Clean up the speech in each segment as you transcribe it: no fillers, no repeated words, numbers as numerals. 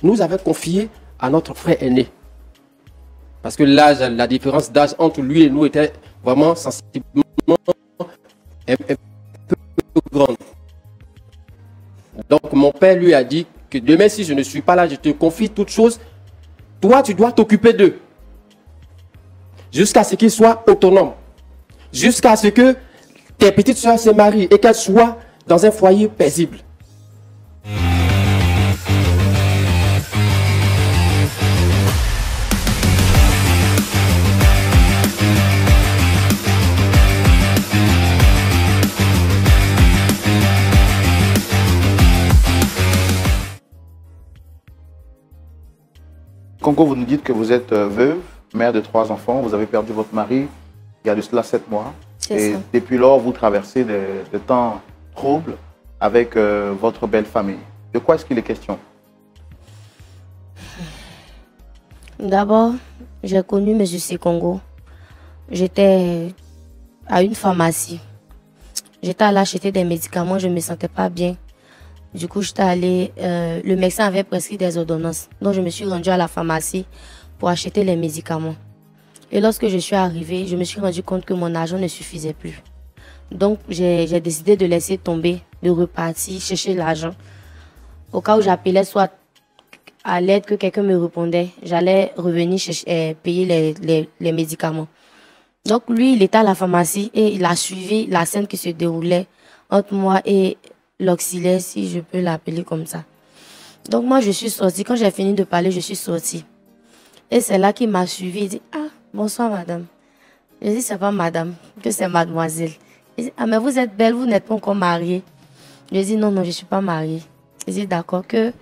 nous avait confié à notre frère aîné. Parce que l'âge, la différence d'âge entre lui et nous était vraiment sensiblement un peu grande. Donc mon père lui a dit que demain, si je ne suis pas là, je te confie toutes choses. Toi, tu dois t'occuper d'eux. Jusqu'à ce qu'ils soient autonomes. Jusqu'à ce que tes petites soeurs se marient et qu'elles soient dans un foyer paisible. Congo, vous nous dites que vous êtes veuve, mère de 3 enfants, vous avez perdu votre mari il y a de cela 7 mois. Et depuis lors, vous traversez des temps troubles avec votre belle famille. De quoi est-ce qu'il est question? D'abord, j'ai connu M. Sekongo. J'étais à une pharmacie. J'étais allée acheter des médicaments, je ne me sentais pas bien. Du coup, j'étais allée, le médecin avait prescrit des ordonnances. Donc, je me suis rendue à la pharmacie pour acheter les médicaments. Et lorsque je suis arrivée, je me suis rendu compte que mon argent ne suffisait plus. Donc, j'ai décidé de laisser tomber, de repartir, chercher l'argent. Au cas où j'appelais soit à l'aide que quelqu'un me répondait, j'allais revenir payer les médicaments. Donc, lui, il était à la pharmacie et il a suivi la scène qui se déroulait entre moi et l'auxiliaire, si je peux l'appeler comme ça. Donc, moi, je suis sortie. Quand j'ai fini de parler, je suis sortie. Et c'est là qu'il m'a suivi. Il dit, ah, bonsoir, madame. Je dis, c'est pas madame, que c'est mademoiselle. Il dit, ah, mais vous êtes belle, vous n'êtes pas encore mariée. Je dis, non, non, je ne suis pas mariée. Il dit, d'accord, que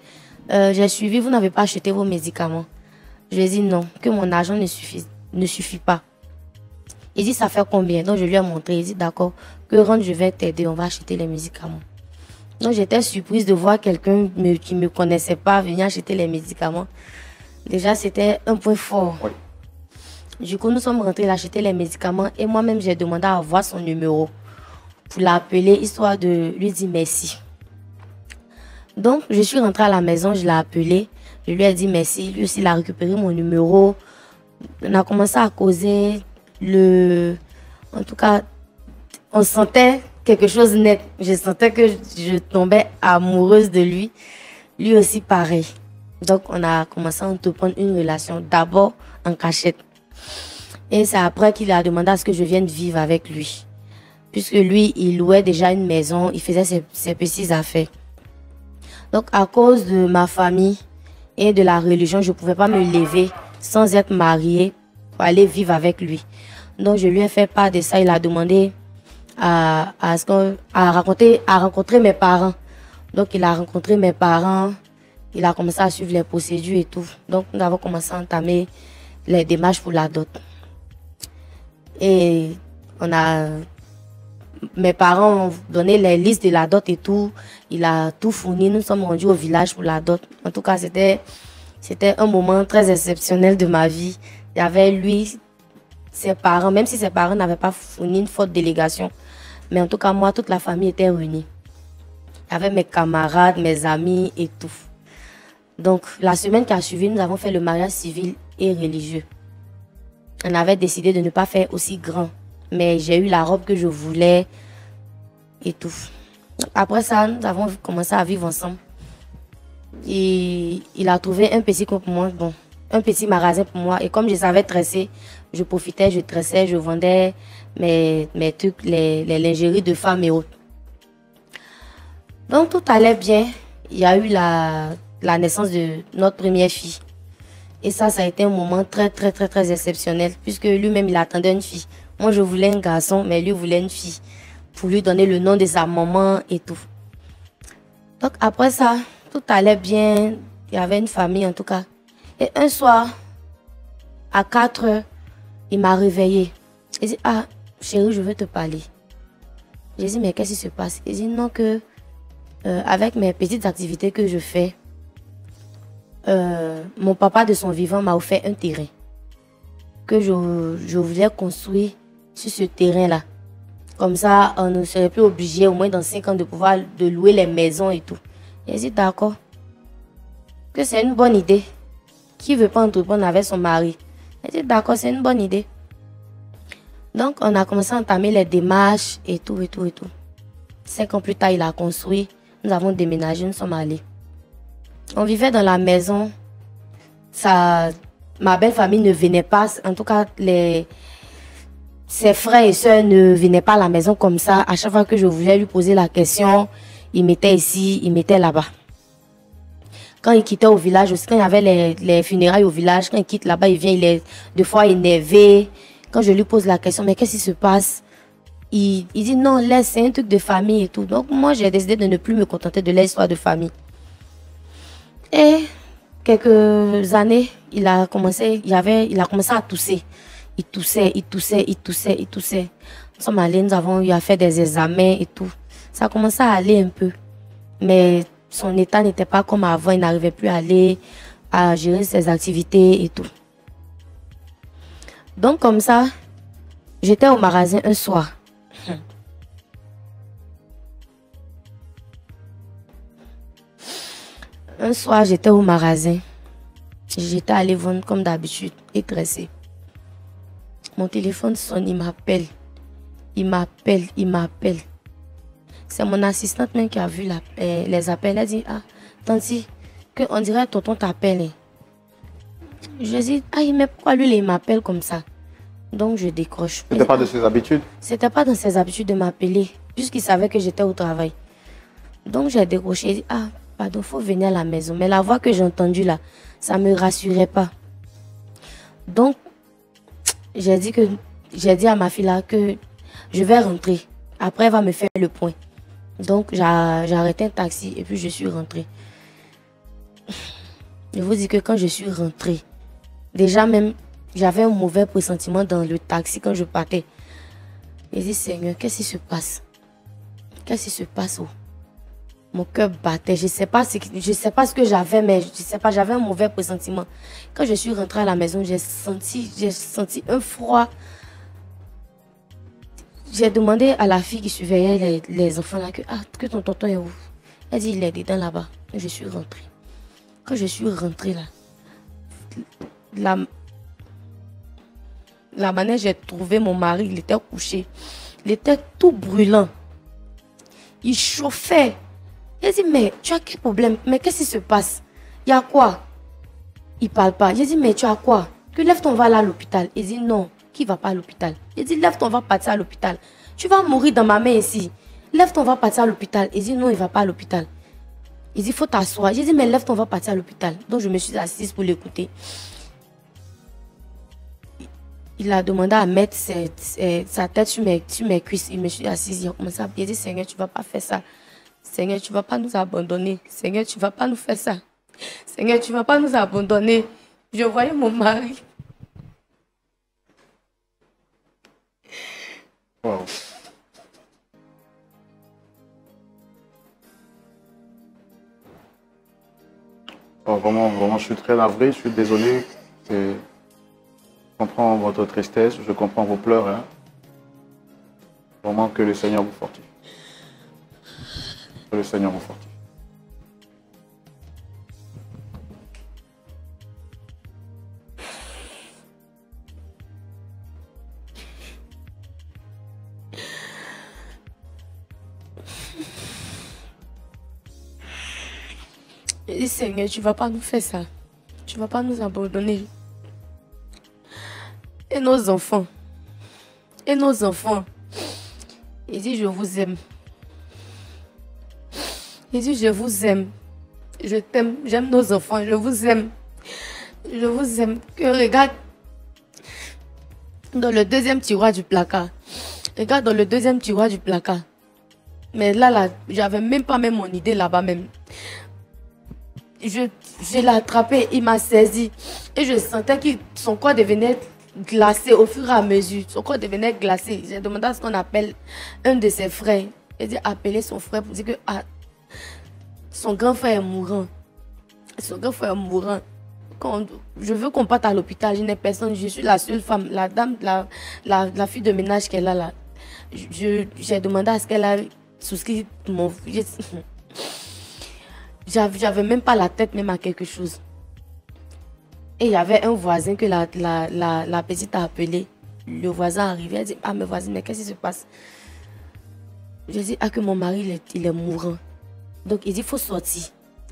j'ai suivi, vous n'avez pas acheté vos médicaments. Je dis, non, que mon argent ne suffit pas. Il dit, ça fait combien? Donc, je lui ai montré. Il dit, d'accord, que rentre, je vais t'aider, on va acheter les médicaments. Donc, j'étais surprise de voir quelqu'un qui ne me connaissait pas venir acheter les médicaments. Déjà, c'était un point fort. Oui. Du coup, nous sommes rentrés acheter les médicaments et moi-même, j'ai demandé à avoir son numéro pour l'appeler, histoire de lui dire merci. Donc, je suis rentrée à la maison, je l'ai appelé, je lui ai dit merci. Lui aussi, il a récupéré mon numéro. On a commencé à causer. En tout cas, on sentait quelque chose net. Je sentais que je tombais amoureuse de lui. Lui aussi, pareil. Donc, on a commencé à entreprendre une relation, d'abord en cachette. Et c'est après qu'il a demandé à ce que je vienne vivre avec lui. Puisque lui, il louait déjà une maison, il faisait ses petites affaires. Donc, à cause de ma famille et de la religion, je ne pouvais pas me lever sans être mariée pour aller vivre avec lui. Donc, je lui ai fait part de ça. Il a demandé à rencontrer mes parents. Donc, il a rencontré mes parents. Il a commencé à suivre les procédures et tout. Donc, nous avons commencé à entamer les démarches pour la dot. Et mes parents ont donné les listes de la dot et tout. Il a tout fourni. Nous sommes rendus au village pour la dot. En tout cas, c'était un moment très exceptionnel de ma vie. Il y avait lui, ses parents, même si ses parents n'avaient pas fourni une forte délégation. Mais en tout cas, moi, toute la famille était réunie. Il y avait mes camarades, mes amis et tout. Donc, la semaine qui a suivi, nous avons fait le mariage civil et religieux. On avait décidé de ne pas faire aussi grand. Mais j'ai eu la robe que je voulais et tout. Après ça, nous avons commencé à vivre ensemble. Et il a trouvé un petit compte pour moi, bon, un petit magasin pour moi. Et comme je savais tresser, je profitais, je tressais, je vendais mes trucs, les lingeries de femmes et autres. Donc, tout allait bien. Il y a eu la naissance de notre première fille. Et ça a été un moment très, très, très, très exceptionnel. Puisque lui-même, il attendait une fille. Moi, je voulais un garçon, mais lui voulait une fille. Pour lui donner le nom de sa maman et tout. Donc, après ça, tout allait bien. Il y avait une famille, en tout cas. Et un soir, à 4 heures, il m'a réveillé. Il dit, ah, chérie, je veux te parler. J'ai dit, mais qu'est-ce qui se passe? Il dit, non, que avec mes petites activités que je fais, mon papa de son vivant m'a offert un terrain que je voulais construire sur ce terrain-là. Comme ça, on ne serait plus obligé, au moins dans 5 ans, de louer les maisons et tout. J'ai dit, d'accord. que c'est une bonne idée. Qui ne veut pas entreprendre avec son mari? Elle dit d'accord, c'est une bonne idée. Donc, on a commencé à entamer les démarches et tout. 5 ans plus tard, il a construit. Nous avons déménagé, nous sommes allés. On vivait dans la maison. Ma belle famille ne venait pas. En tout cas, ses frères et sœurs ne venaient pas à la maison comme ça. À chaque fois que je voulais lui poser la question, il mettait ici, il mettait là-bas. Quand il quittait au village aussi, quand il y avait les funérailles au village, quand il quitte là-bas, il vient, il est deux fois énervé. Quand je lui pose la question, mais qu'est-ce qui se passe? Il dit non, laisse, c'est un truc de famille et tout. Donc moi, j'ai décidé de ne plus me contenter de l'histoire de famille. Et quelques années, il a commencé à tousser. Il toussait. Nous sommes allés, nous avons eu à faire des examens et tout. Ça a commencé à aller un peu. Mais son état n'était pas comme avant, il n'arrivait plus à gérer ses activités et tout. Donc comme ça, j'étais au magasin un soir. Un soir, j'étais au magasin. J'étais allée vendre comme d'habitude et dresser. Mon téléphone sonne, il m'appelle. C'est mon assistante même qui a vu les appels. Elle a dit, ah, tanti, on dirait que tonton t'appelle. Je dis, ah, mais pourquoi lui, il m'appelle comme ça? Donc, je décroche. C'était pas de ses habitudes? C'était pas dans ses habitudes de m'appeler, puisqu'il savait que j'étais au travail. Donc, j'ai décroché. J'ai dit, ah, pardon, il faut venir à la maison. Mais la voix que j'ai entendue là, ça ne me rassurait pas. Donc, j'ai dit à ma fille là que je vais rentrer. Après, elle va me faire le point. Donc, j'ai arrêté un taxi et puis je suis rentrée. Je vous dis que quand je suis rentrée, déjà même, j'avais un mauvais pressentiment dans le taxi quand je partais. J'ai dit, Seigneur, qu'est-ce qui se passe? Qu'est-ce qui se passe? Oh? Mon cœur battait. Je ne sais pas ce que j'avais, mais je sais pas, j'avais un mauvais pressentiment. Quand je suis rentrée à la maison, j'ai senti un froid. J'ai demandé à la fille qui surveillait les enfants là que ton tonton est où? Elle dit, il est dedans là-bas. Je suis rentrée. Quand je suis rentrée là, la manière j'ai trouvé mon mari, il était couché. Il était tout brûlant. Il chauffait. J'ai dit, mais tu as quel problème? Mais qu'est-ce qui se passe? Il y a quoi? Il ne parle pas. J'ai dit, mais tu as quoi? Que lève-toi, on va aller à l'hôpital. Il dit, non, qui ne va pas à l'hôpital? Il dit, lève-toi, on va partir à l'hôpital. Tu vas mourir dans ma main ici. Lève-toi, on va partir à l'hôpital. Il dit, non, il ne va pas à l'hôpital. Il dit, il faut t'asseoir. J'ai dit, mais lève-toi, on va partir à l'hôpital. Donc, je me suis assise pour l'écouter. Il a demandé à mettre sa tête sur mes cuisses. Il me suis assise. Il a commencé à dire, Seigneur, tu ne vas pas faire ça. Seigneur, tu ne vas pas nous abandonner. Seigneur, tu ne vas pas nous faire ça. Seigneur, tu ne vas pas nous abandonner. Je voyais mon mari. Wow. Oh, vraiment, je suis très navré, je suis désolé. Je comprends votre tristesse, je comprends vos pleurs. Hein. Vraiment que le Seigneur vous fortifie. Que le Seigneur vous fortifie. Je dis, Seigneur, tu ne vas pas nous faire ça. Tu ne vas pas nous abandonner. Et nos enfants. Et nos enfants. Il dit, je vous aime. Il dit, je vous aime. Je t'aime. J'aime nos enfants. Je vous aime. Je vous aime. Que regarde dans le deuxième tiroir du placard. Regarde dans le deuxième tiroir du placard. Mais là, j'avais même pas mon idée là-bas même. Je l'ai attrapé, il m'a saisi. Et je sentais que son corps devenait glacé au fur et à mesure. Son corps devenait glacé. J'ai demandé à ce qu'on appelle un de ses frères. Il a dit appeler son frère pour dire que son grand frère est mourant. Son grand frère est mourant. Quand je veux qu'on parte à l'hôpital, je n'ai personne. Je suis la seule femme. La dame, la fille de ménage qu'elle a là. J'ai demandé à ce qu'elle a souscrit mon... j'avais même pas la tête même à quelque chose. Et il y avait un voisin que la petite a appelé. Le voisin arrivé, elle dit, ah, mais voisine, mais qu'est-ce qui se passe? Je dis, ah, que mon mari, il est mourant. Donc, il dit, il faut sortir.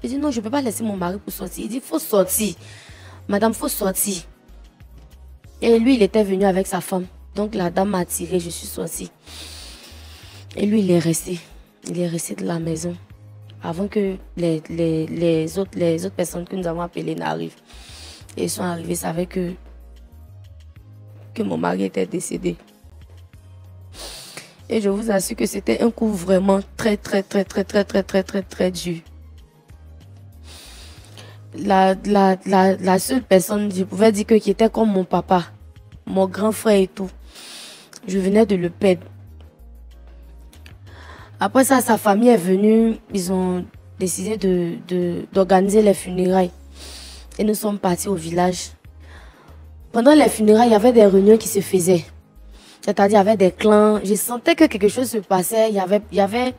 Je dis, non, je ne peux pas laisser mon mari pour sortir. Il dit, il faut sortir. Madame, il faut sortir. Et lui, il était venu avec sa femme. Donc, la dame m'a tiré, je suis sortie. Et lui, il est resté. Il est resté de la maison. Avant que les autres personnes que nous avons appelées n'arrivent. Et ils sont arrivés, ils savaient que mon mari était décédé. Et je vous assure que c'était un coup vraiment très dur. La seule personne, je pouvais dire qui était comme mon papa, mon grand frère et tout. Je venais de le perdre. Après ça, sa famille est venue, ils ont décidé d'organiser les funérailles. Et nous sommes partis au village. Pendant les funérailles, il y avait des réunions qui se faisaient. C'est-à-dire, il y avait des clans. Je sentais que quelque chose se passait. Il y avait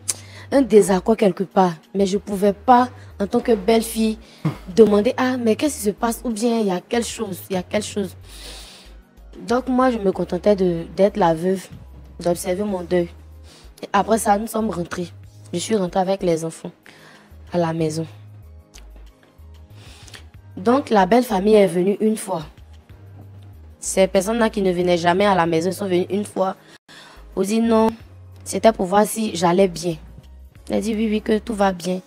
un désaccord quelque part. Mais je ne pouvais pas, en tant que belle-fille, demander, ah, mais qu'est-ce qui se passe? Ou bien, il y a quelque chose. Donc, moi, je me contentais d'être la veuve, d'observer mon deuil. Et après ça, nous sommes rentrés. Je suis rentrée avec les enfants à la maison. Donc, la belle famille est venue une fois. Ces personnes-là qui ne venaient jamais à la maison sont venues une fois. On dit non, c'était pour voir si j'allais bien. Elle dit oui, que tout va bien.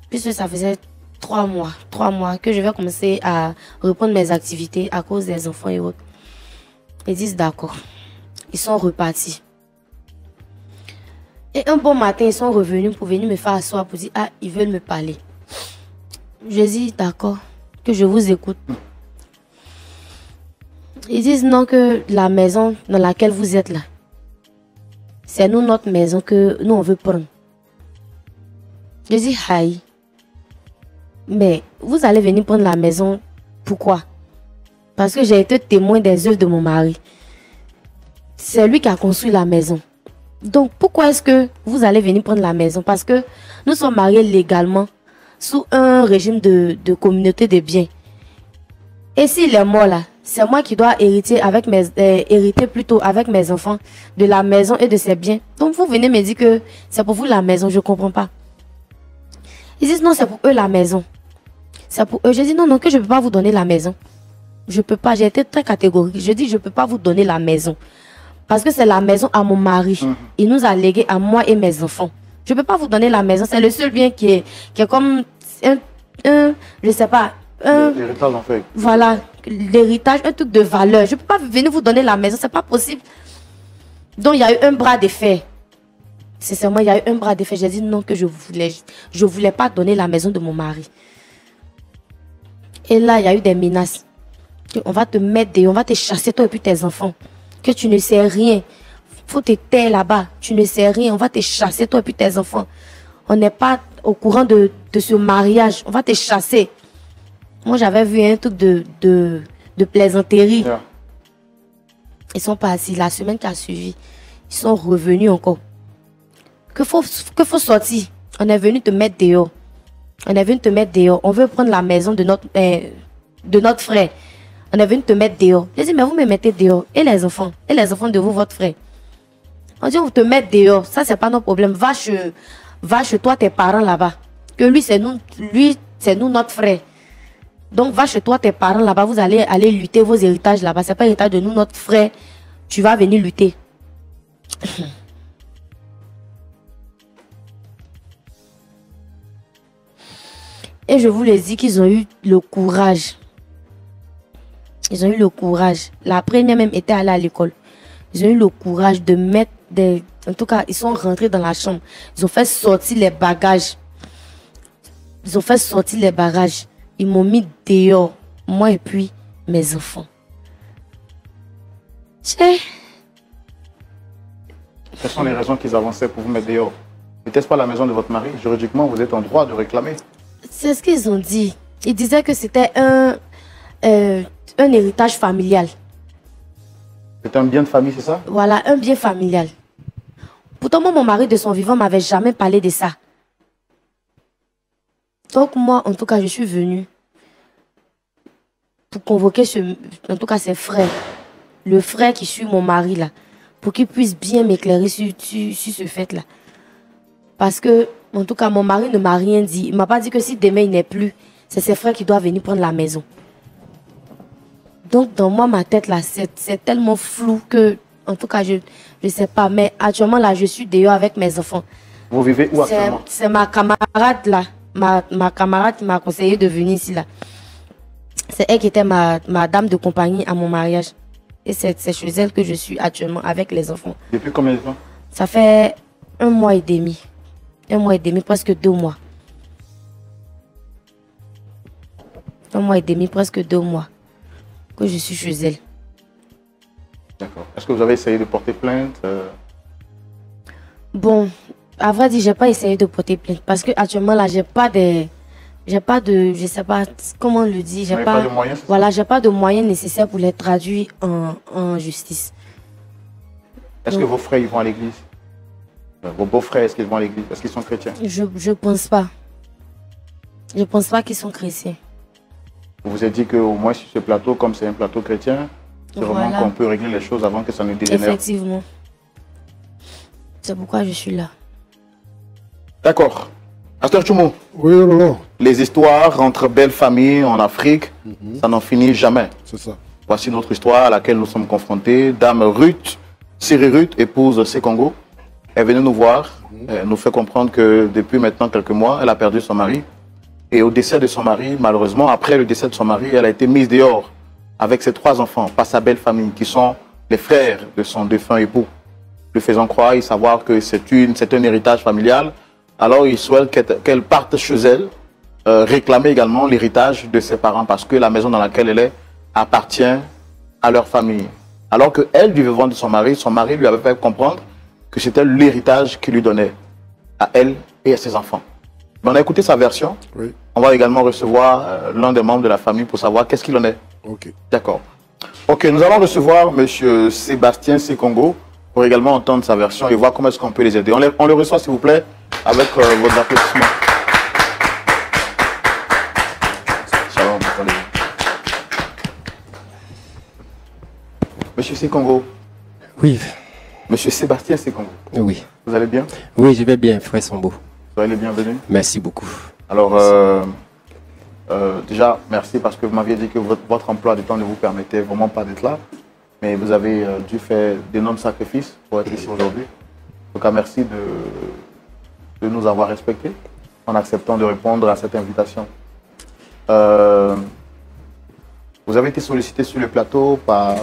Puisque ça faisait 3 mois que je vais commencer à reprendre mes activités à cause des enfants et autres. Ils disent d'accord. Ils sont repartis. Et un bon matin, ils sont revenus pour venir me faire asseoir pour dire, ah, ils veulent me parler. Je dis d'accord, que je vous écoute. Ils disent non, que la maison dans laquelle vous êtes là, c'est nous, notre maison que nous on veut prendre. Je dis aïe. Mais vous allez venir prendre la maison, pourquoi? Parce que j'ai été témoin des œuvres de mon mari. C'est lui qui a construit la maison. Donc pourquoi est-ce que vous allez venir prendre la maison? Parce que nous sommes mariés légalement sous un régime de communauté de biens. Et s'il est mort là, c'est moi qui dois hériter avec mes enfants de la maison et de ses biens. Donc vous venez me dire que c'est pour vous la maison, je ne comprends pas. Ils disent non, c'est pour eux la maison. C'est pour eux. Je dis non, que je ne peux pas vous donner la maison. Je ne peux pas, j'ai été très catégorique. Je dis je ne peux pas vous donner la maison. Parce que c'est la maison à mon mari. Il nous a légué à moi et mes enfants. Je ne peux pas vous donner la maison. C'est le seul bien qui est comme je ne sais pas. L'héritage en fait. Voilà, l'héritage, un truc de valeur. Je ne peux pas venir vous donner la maison, c'est pas possible. Donc il y a eu un bras de fer. Sincèrement, il y a eu un bras de fer. J'ai dit non, que je voulais pas donner la maison de mon mari. Et là, il y a eu des menaces. On va te mettre on va te chasser toi et puis tes enfants. Que tu ne sais rien. Faut te taire là-bas. Tu ne sais rien. On va te chasser toi et puis tes enfants. On n'est pas au courant de ce mariage. On va te chasser. Moi, j'avais vu un truc de plaisanterie. Yeah. Ils sont partis. La semaine qui a suivi, ils sont revenus encore. Que faut sortir. On est venu te mettre dehors. On veut prendre la maison de notre frère. On est venu te mettre dehors. J'ai dit, mais vous me mettez dehors. Et les enfants de vous, votre frère. On dit, on te met dehors. Ça, c'est pas notre problème. Va chez toi, tes parents là-bas. Que lui, c'est nous, notre frère. Donc, va chez toi, tes parents là-bas, vous allez aller lutter vos héritages là-bas. C'est pas l'héritage de nous, notre frère. Tu vas venir lutter. Et je vous le dis qu'ils ont eu le courage. Ils ont eu le courage. La première même était allée à l'école. Ils ont eu le courage de mettre des... En tout cas, ils sont rentrés dans la chambre. Ils ont fait sortir les bagages. Ils m'ont mis dehors, moi et puis mes enfants. Quelles sont les raisons qu'ils avançaient pour vous mettre dehors? N'était-ce pas la maison de votre mari? Juridiquement, vous êtes en droit de réclamer. C'est ce qu'ils ont dit. Ils disaient que c'était un héritage familial. C'est un bien de famille, c'est ça? Voilà, un bien familial. Pourtant, mon mari de son vivant ne m'avait jamais parlé de ça. Donc moi, en tout cas, je suis venue pour convoquer en tout cas ses frères. Le frère qui suit mon mari là, pour qu'il puisse bien m'éclairer sur ce fait-là. Parce que, en tout cas, mon mari ne m'a rien dit. Il ne m'a pas dit que si demain il n'est plus, c'est ses frères qui doivent venir prendre la maison. Donc, dans moi, ma tête là, c'est tellement flou que, en tout cas, je ne sais pas. Mais actuellement là, je suis dehors avec mes enfants. Vous vivez où actuellement? C'est ma camarade là, ma camarade qui m'a conseillé de venir ici là. C'est elle qui était ma dame de compagnie à mon mariage. Et c'est chez elle que je suis actuellement avec les enfants. Depuis combien de temps? Ça fait 1 mois et demi. 1 mois et demi, presque 2 mois. 1 mois et demi, presque 2 mois que je suis chez elle. D'accord. Est-ce que vous avez essayé de porter plainte? Bon, à vrai dire, j'ai pas essayé de porter plainte parce que actuellement là, j'ai pas de, je sais pas comment on le dit, j'ai pas de moyens. Voilà, j'ai pas de moyens nécessaires pour les traduire en justice. Est-ce que vos frères ils vont à l'église? Vos beaux-frères, est-ce qu'ils vont à l'église? Est-ce qu'ils sont chrétiens? Je pense pas. Je pense pas qu'ils sont chrétiens. Vous vous êtes dit qu'au moins sur ce plateau, comme c'est un plateau chrétien, c'est vraiment qu'on peut régler les choses avant que ça ne dégénère. Effectivement. C'est pourquoi je suis là. D'accord. Pasteur Tchoumo. Oui, non. Les histoires entre belles familles en Afrique, ça n'en finit jamais. C'est ça. Voici notre histoire à laquelle nous sommes confrontés. Dame Ruth, Siri Ruth, épouse Sekongo, est venue nous voir. Elle nous fait comprendre que depuis maintenant quelques mois, elle a perdu son mari. Et au décès de son mari, malheureusement, après le décès de son mari, elle a été mise dehors avec ses 3 enfants, par sa belle famille, qui sont les frères de son défunt époux. Lui faisant croire et savoir que c'est un héritage familial. Alors il souhaite qu'elle parte chez elle, réclamer également l'héritage de ses parents, parce que la maison dans laquelle elle est appartient à leur famille. Alors qu'elle, du vivant de son mari lui avait fait comprendre que c'était l'héritage qu'il lui donnait à elle et à ses enfants. Mais on a écouté sa version. Oui. On va également recevoir l'un des membres de la famille pour savoir qu'est-ce qu'il en est. Ok. D'accord. Ok, nous allons recevoir M. Sébastien Sekongo pour également entendre sa version et voir comment est-ce qu'on peut les aider. On le reçoit, s'il vous plaît, avec vos applaudissements. Shalom, Monsieur Sekongo. Oui. Monsieur Sébastien Sekongo. Oui. Vous allez bien? Oui, je vais bien, frère Sambo. Soyez les bienvenus. Merci beaucoup. Alors, déjà, merci parce que vous m'aviez dit que votre emploi de temps ne vous permettait vraiment pas d'être là. Mais vous avez dû faire d'énormes sacrifices pour être ici aujourd'hui. En tout cas, merci de nous avoir respectés en acceptant de répondre à cette invitation. Vous avez été sollicité sur le plateau par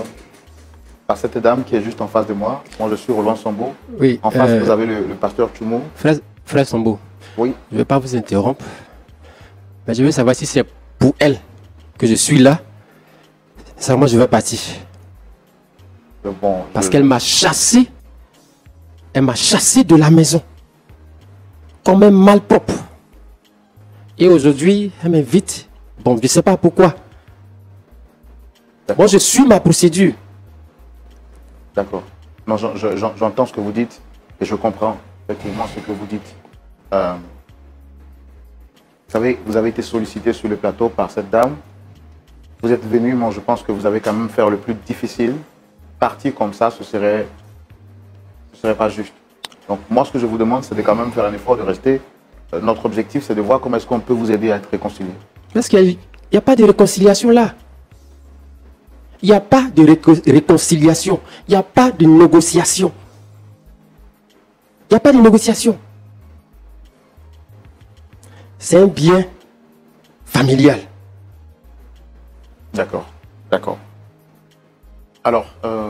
cette dame qui est juste en face de moi. Moi, je suis Roland Sambo. Oui. En face, vous avez le pasteur Tchoumo. Frère Sambo. Oui. Je ne vais pas vous interrompre. Mais je veux savoir si c'est pour elle que je suis là. Ça, moi, je vais partir. Bon, parce qu'elle m'a chassé. Elle m'a chassé de la maison. Comme un malpropre. Et aujourd'hui, elle m'invite. Bon, je ne sais pas pourquoi. Moi, je suis ma procédure. D'accord. Non, j'entends ce que vous dites et je comprends effectivement ce que vous dites. Vous savez, vous avez été sollicité sur le plateau par cette dame. Vous êtes venu, moi je pense que vous avez quand même fait le plus difficile. Partir comme ça, ce serait pas juste. Donc moi, ce que je vous demande, c'est de quand même faire un effort de rester. Notre objectif, c'est de voir comment est-ce qu'on peut vous aider à être réconcilié. Parce qu'il n'y a pas de réconciliation là. Il n'y a pas de réconciliation. Il n'y a pas de négociation. Il n'y a pas de négociation. C'est un bien familial. D'accord, d'accord. Alors,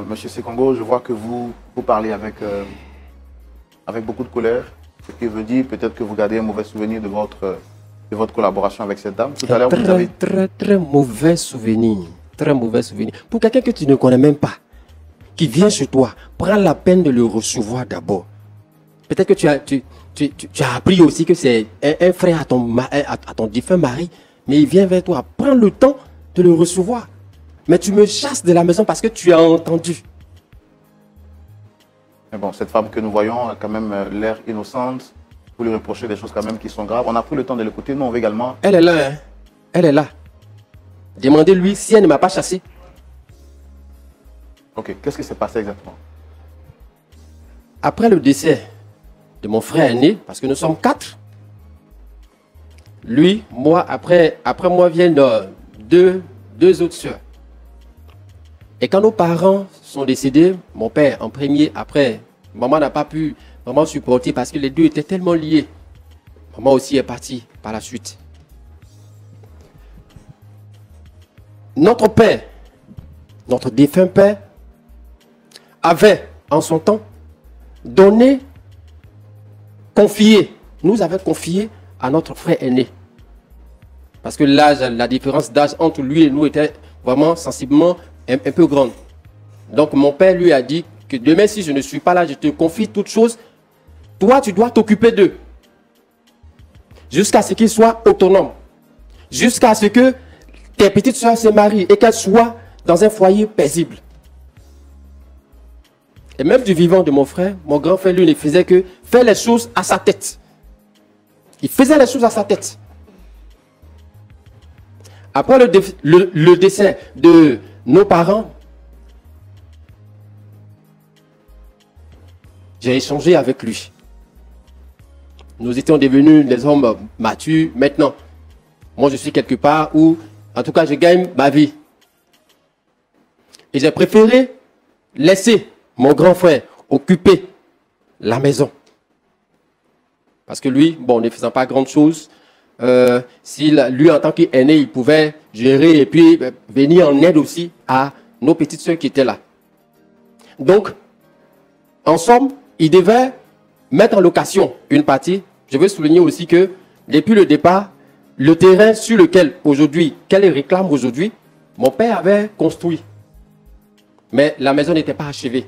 Monsieur Sekongo, je vois que vous parlez avec beaucoup de colère. Ce qui veut dire peut-être que vous gardez un mauvais souvenir de votre collaboration avec cette dame. Tout à l'heure, vous avez... Très mauvais souvenir. Très mauvais souvenir. Pour quelqu'un que tu ne connais même pas, qui vient chez toi, prends la peine de le recevoir d'abord. Peut-être que tu as appris aussi que c'est un frère à ton défunt mari, mais il vient vers toi. Prends le temps de le recevoir. Mais tu me chasses de la maison parce que tu as entendu. Mais bon, cette femme que nous voyons a quand même l'air innocente. Vous lui reprochez des choses quand même qui sont graves. On a pris le temps de l'écouter. Nous, on veut également... Elle est là, hein. Elle est là. Demandez-lui si elle ne m'a pas chassé. Ok, qu'est-ce qui s'est passé exactement? Après le décès de mon frère aîné, parce que nous sommes 4, lui, moi, après moi viennent deux autres sœurs. Et quand nos parents sont décédés, mon père en premier, après, maman n'a pas pu vraiment supporter parce que les deux étaient tellement liés. Maman aussi est partie par la suite. Notre père, notre défunt père, avait en son temps donné, confié, nous avait confié à notre frère aîné. Parce que l'âge, la différence d'âge entre lui et nous était vraiment sensiblement un peu grande. Donc mon père lui a dit que demain si je ne suis pas là, je te confie toutes choses. Toi, tu dois t'occuper d'eux. Jusqu'à ce qu'ils soient autonomes. Jusqu'à ce que tes petites soeurs se marient et qu'elles soient dans un foyer paisible. Et même du vivant de mon frère, mon grand frère, lui, ne faisait que faire les choses à sa tête. Il faisait les choses à sa tête. Après le décès de nos parents, j'ai échangé avec lui. Nous étions devenus des hommes matures. Maintenant, moi, je suis quelque part où, en tout cas, je gagne ma vie. Et j'ai préféré laisser mon grand frère occuper la maison. Parce que lui, bon, ne faisant pas grand chose, lui, en tant qu'aîné, il pouvait gérer et puis venir en aide aussi à nos petites soeurs qui étaient là. Donc, en somme, il devait mettre en location une partie. Je veux souligner aussi que depuis le départ, le terrain sur lequel aujourd'hui, qu'elle réclame aujourd'hui, mon père avait construit. Mais la maison n'était pas achevée.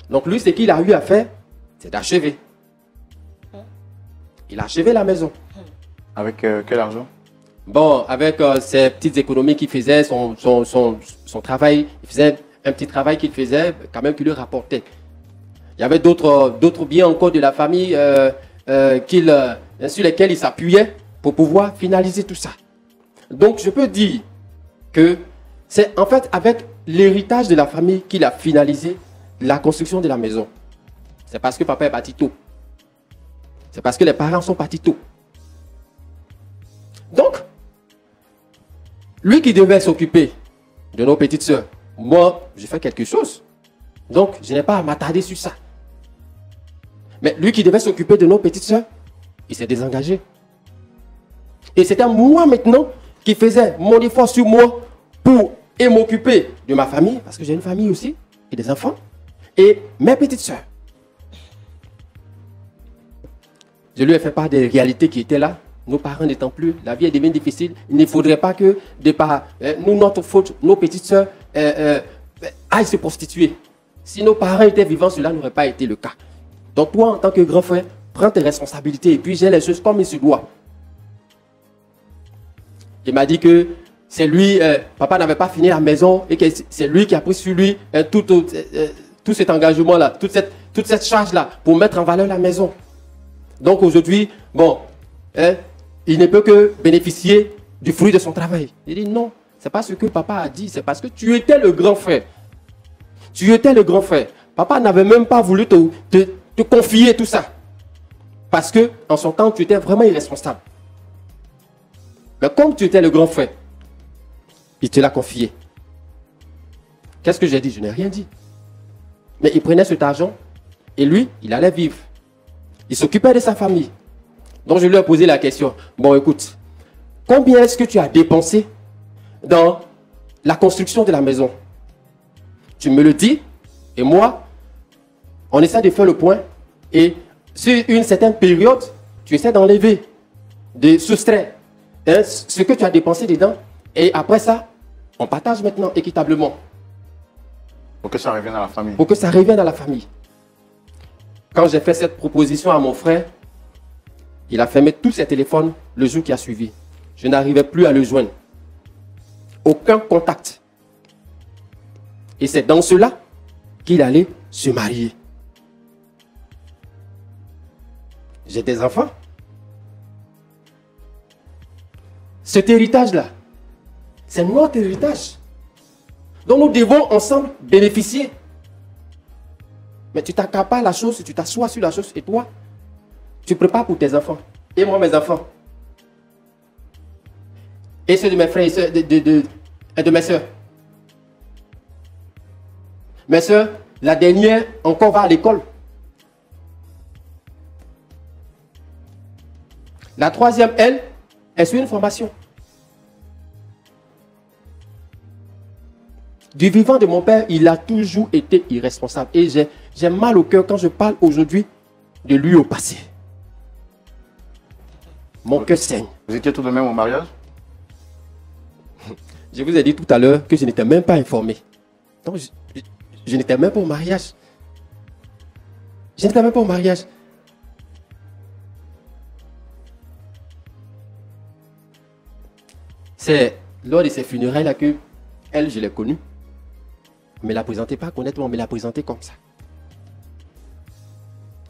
Donc lui, ce qu'il a eu à faire, c'est d'achever. Il a achevé la maison. Avec quel argent? Bon, avec ses petites économies qu'il faisait, son travail, il faisait un petit travail qu'il faisait, quand même, qui lui rapportait. Il y avait d'autres biens encore de la famille sur lesquels il s'appuyait pour pouvoir finaliser tout ça. Donc, je peux dire que c'est en fait avec l'héritage de la famille qu'il a finalisé la construction de la maison. C'est parce que papa est parti tôt. C'est parce que les parents sont partis tôt. Donc, lui qui devait s'occuper de nos petites sœurs, moi, je fais quelque chose. Donc, je n'ai pas à m'attarder sur ça. Mais lui qui devait s'occuper de nos petites sœurs, il s'est désengagé. Et c'était moi maintenant qui faisais mon effort sur moi pour m'occuper de ma famille, parce que j'ai une famille aussi, et des enfants, et mes petites sœurs. Je lui ai fait part des réalités qui étaient là. Nos parents n'étant plus, la vie est devenue difficile. Il ne faudrait pas que, de par notre faute, nos petites sœurs aillent se prostituer. Si nos parents étaient vivants, cela n'aurait pas été le cas. Donc toi, en tant que grand frère, prends tes responsabilités et puis gère les choses comme il se doit. Il m'a dit que c'est lui, papa n'avait pas fini la maison et que c'est lui qui a pris sur lui tout cet engagement-là, toute cette charge-là pour mettre en valeur la maison. Donc aujourd'hui, bon, il ne peut que bénéficier du fruit de son travail. Il dit non, c'est pas ce que papa a dit, c'est parce que tu étais le grand frère. Tu étais le grand frère. Papa n'avait même pas voulu te confier tout ça. Parce que en son temps, tu étais vraiment irresponsable. Mais comme tu étais le grand frère, il te l'a confié. Qu'est-ce que j'ai dit? Je n'ai rien dit. Mais il prenait cet argent et lui, il allait vivre. Il s'occupait de sa famille. Donc je lui ai posé la question. Bon, écoute, combien est-ce que tu as dépensé dans la construction de la maison? Tu me le dis et moi, on essaie de faire le point et sur une certaine période, tu essaies d'enlever, de soustraire ce que tu as dépensé dedans et après ça, on partage maintenant équitablement. Pour que ça revienne à la famille. Pour que ça revienne à la famille. Quand j'ai fait cette proposition à mon frère, il a fermé tous ses téléphones le jour qui a suivi. Je n'arrivais plus à le joindre. Aucun contact. Et c'est dans cela qu'il allait se marier. J'ai des enfants. Cet héritage-là, c'est notre héritage. Donc nous devons ensemble bénéficier. Mais tu t'accapares la chose, tu t'assois sur la chose et toi, tu prépares pour tes enfants. Et moi, mes enfants. Et ceux de mes frères et ceux de mes soeurs. Mes soeurs, la dernière encore va à l'école. La troisième, elle, est sur une formation. Du vivant de mon père, il a toujours été irresponsable. Et j'ai mal au cœur quand je parle aujourd'hui de lui au passé. Mon cœur saigne. Vous étiez tout de même au mariage? Je vous ai dit tout à l'heure que je n'étais même pas informé. Donc, je n'étais même pas au mariage. Je n'étais même pas au mariage. C'est lors de ces funérailles-là que elle, je l'ai connue. Mais ne la présentez pas honnêtement, mais la présentez comme ça.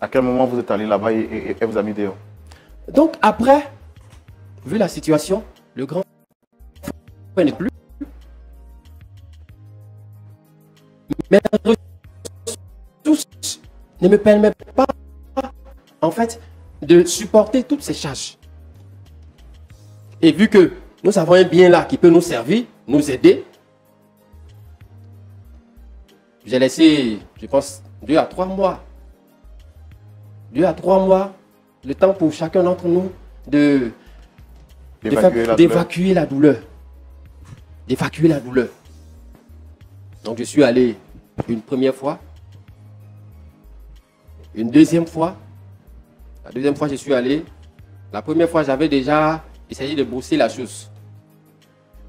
À quel moment vous êtes allé là-bas et elle vous a mis dehors? Donc après, vu la situation, le grand frère n'est plus. Mais la ressource ne me permet pas, en fait, de supporter toutes ces charges. Et vu que nous avons un bien là qui peut nous servir, nous aider, j'ai laissé, je pense, 2 à 3 mois. 2 à 3 mois, le temps pour chacun d'entre nous d'évacuer la douleur. D'évacuer la douleur. Donc je suis allé une première fois, une deuxième fois. La deuxième fois, je suis allé. La première fois, j'avais déjà essayé de brosser la chose.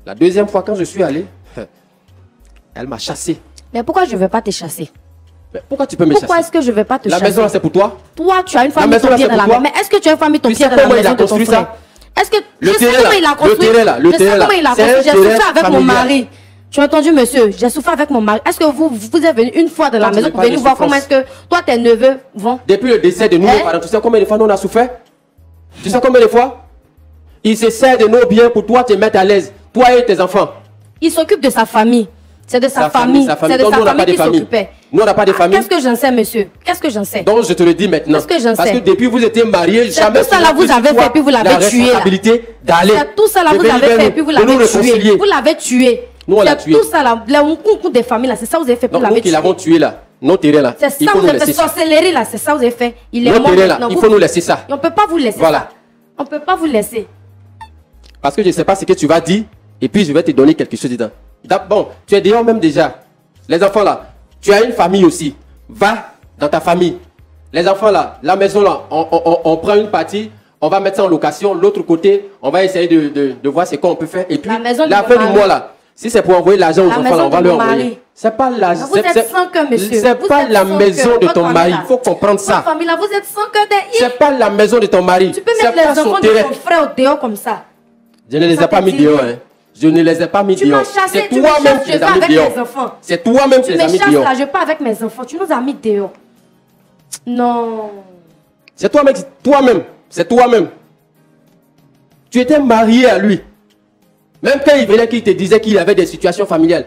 La deuxième fois, quand je suis allé, elle m'a chassé. Mais pourquoi je ne vais pas te chasser? Mais pourquoi tu peux me chasser? Pourquoi est-ce que je ne vais pas te chasser? La maison là, c'est pour toi? Toi, tu as une famille ton pied dans la maison. Mais est-ce que tu as une famille ton pied dans la maison de ton frère? Est-ce que je sais comment il a construit? Je sais comment il a construit. J'ai souffert avec mon mari. Tu as entendu, monsieur? J'ai souffert avec mon mari. Est-ce que vous êtes venu une fois dans la maison pour venir voir comment est-ce que toi, tes neveux vont? Depuis le décès de nos parents, tu sais combien de fois nous on a souffert? Tu sais combien de fois? Il se sert de nos biens pour toi te mettre à l'aise. Toi et tes enfants. Il s'occupe de sa famille. C'est de sa famille. C'est de sa famille qui s'occupait. Nous, on n'a pas de famille. Qu'est-ce que j'en sais, monsieur? Qu'est-ce que j'en sais? Donc, je te le dis maintenant. Qu'est-ce que j'en sais? Parce que depuis vous étiez mariés, jamais tout ça là, vous avez fait, puis vous l'avez tué. D'aller. Tout ça là, vous avez fait, puis vous l'avez tué. Vous l'avez tué. Nous, on l'a tué. Tout ça là, le concours des familles là, c'est ça vous avez fait, puis vous l'avez tué. Nous qui l'avons tué là, nos terrains là. C'est ça vous avez fait, sorcellerie là, c'est ça vous avez fait. Il est mort maintenant. Il faut nous laisser ça. On ne peut pas vous laisser ça. On ne peut pas vous laisser. Parce que je ne sais pas ce que tu vas dire, et puis je vais te donner quelque chose dedans. Bon, tu es dehors même déjà. Les enfants là, tu as une famille aussi. Va dans ta famille. Les enfants là, la maison là, on prend une partie, on va mettre ça en location. L'autre côté, on va essayer de voir ce qu'on peut faire. Et puis, la fin du mois là, si c'est pour envoyer l'argent aux enfants là, on va leur envoyer. C'est pas la, vous êtes sans cœur, monsieur. C'est pas la maison de ton mari. Il faut comprendre ça. Votre famille là, vous êtes sans cœur derrière. C'est pas la maison de ton mari. Tu peux mettre les enfants de ton frère au dehors comme ça. Je ne les ai pas mis dehors, hein. Je ne les ai pas mis dehors. C'est toi-même qui les as mis dehors. C'est toi-même qui les as mis dehors. Tu me chasses là, je pars avec mes enfants. Tu nous as mis dehors. Non. C'est toi-même. C'est toi-même. Tu étais marié à lui. Même quand il venait, qu'il te disait qu'il avait des situations familiales.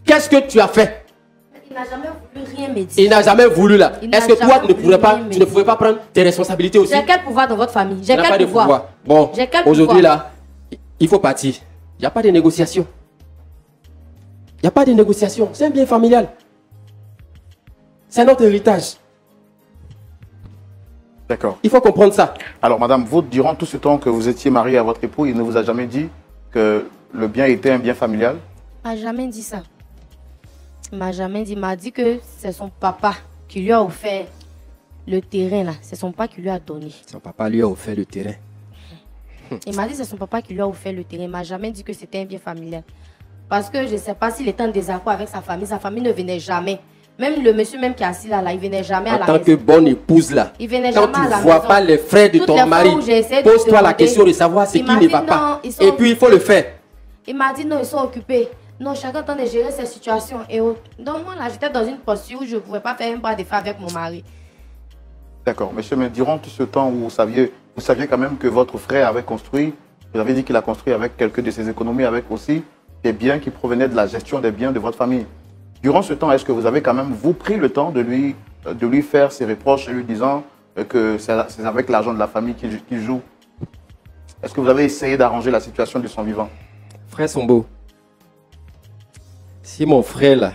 Qu'est-ce que tu as fait? Il n'a jamais voulu rien me dire. Il n'a jamais voulu là. Est-ce que toi, tu ne pouvais pas prendre tes responsabilités aussi? J'ai quel pouvoir dans votre famille? J'ai quel pouvoir? Bon, aujourd'hui là, il faut partir. Il n'y a pas de négociation. Il n'y a pas de négociation. C'est un bien familial. C'est notre héritage. D'accord. Il faut comprendre ça. Alors, madame, vous, durant tout ce temps que vous étiez mariée à votre époux, il ne vous a jamais dit que le bien était un bien familial? Il ne m'a jamais dit ça. Il ne m'a jamais dit. Il m'a dit que c'est son papa qui lui a offert le terrain là. C'est son papa qui lui a donné. Son papa lui a offert le terrain. Il m'a dit que c'est son papa qui lui a offert le terrain. Il ne m'a jamais dit que c'était un bien familial. Parce que je ne sais pas s'il était en désaccord avec sa famille ne venait jamais. Même le monsieur même qui est assis là, il ne venait jamais à la maison. En tant que bonne épouse là, il venait quand jamais tu à la ne vois maison. pas les frères de ton mari, pose-toi la question de savoir ce qui ne va pas. Et puis il faut le faire. Il m'a dit non, ils sont occupés. Non, chacun tente de gérer ses situations et autres. Donc moi là, j'étais dans une posture où je ne pouvais pas faire un bras de fer avec mon mari. D'accord. Monsieur, mais durant tout ce temps où vous saviez quand même que votre frère avait construit, vous avez dit qu'il a construit avec quelques de ses économies, avec aussi des biens qui provenaient de la gestion des biens de votre famille. Durant ce temps, est-ce que vous avez quand même, vous, pris le temps de lui faire ses reproches en lui disant que c'est avec l'argent de la famille qu'il joue? Est-ce que vous avez essayé d'arranger la situation de son vivant? Frère Sombo, si mon frère là,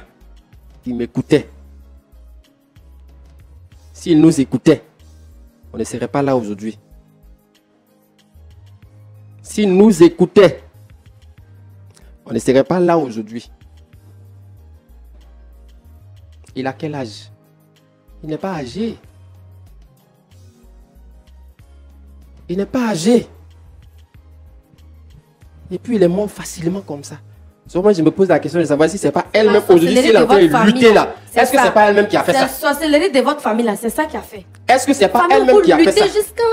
il m'écoutait, s'il nous écoutait, on ne serait pas là aujourd'hui. S'il nous écoutait, on ne serait pas là aujourd'hui. Il a quel âge? Il n'est pas âgé. Il n'est pas âgé. Et puis il est mort facilement comme ça. Moi, je me pose la question de savoir si ce n'est pas elle-même aujourd'hui, si elle est en train de lutter là. Est-ce que ce n'est pas elle-même qui a fait ça? C'est la sorcellerie de votre famille là, c'est ça qui a fait. Est-ce que ce n'est pas elle-même qui a fait ça? Jusqu'à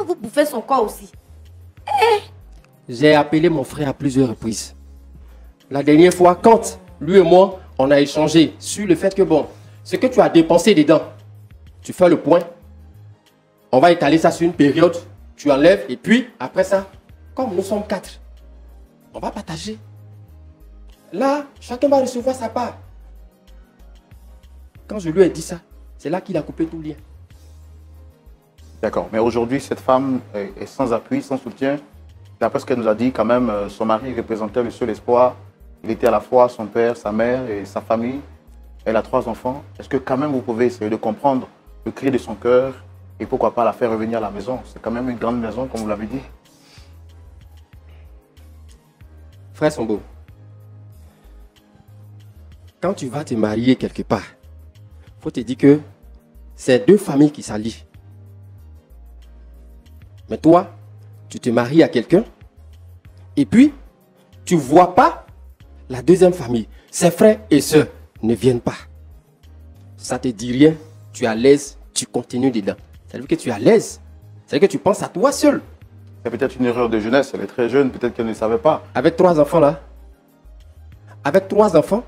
vous bouffez son corps aussi. J'ai appelé mon frère à plusieurs reprises. La dernière fois, quand lui et moi, on a échangé sur le fait que bon, ce que tu as dépensé dedans, tu fais le point. On va étaler ça sur une période, tu enlèves et puis après ça, comme nous sommes 4, on va partager. Là, chacun va recevoir sa part. Quand je lui ai dit ça, c'est là qu'il a coupé tout lien. D'accord. Mais aujourd'hui, cette femme est sans appui, sans soutien. D'après ce qu'elle nous a dit, quand même, son mari représentait le seul espoir. Il était à la fois son père, sa mère et sa famille. Elle a 3 enfants. Est-ce que quand même vous pouvez essayer de comprendre le cri de son cœur et pourquoi pas la faire revenir à la maison? C'est quand même une grande maison, comme vous l'avez dit. Frère Sombo, quand tu vas te marier quelque part, il faut te dire que c'est 2 familles qui s'allient. Mais toi, tu te maries à quelqu'un et puis tu ne vois pas la deuxième famille. Ses frères et sœurs ne viennent pas. Ça ne te dit rien, tu es à l'aise, tu continues dedans. Ça veut dire que tu es à l'aise. Ça veut dire que tu penses à toi seul. C'est peut-être une erreur de jeunesse, elle est très jeune, peut-être qu'elle ne savait pas. Avec 3 enfants là, avec 3 enfants.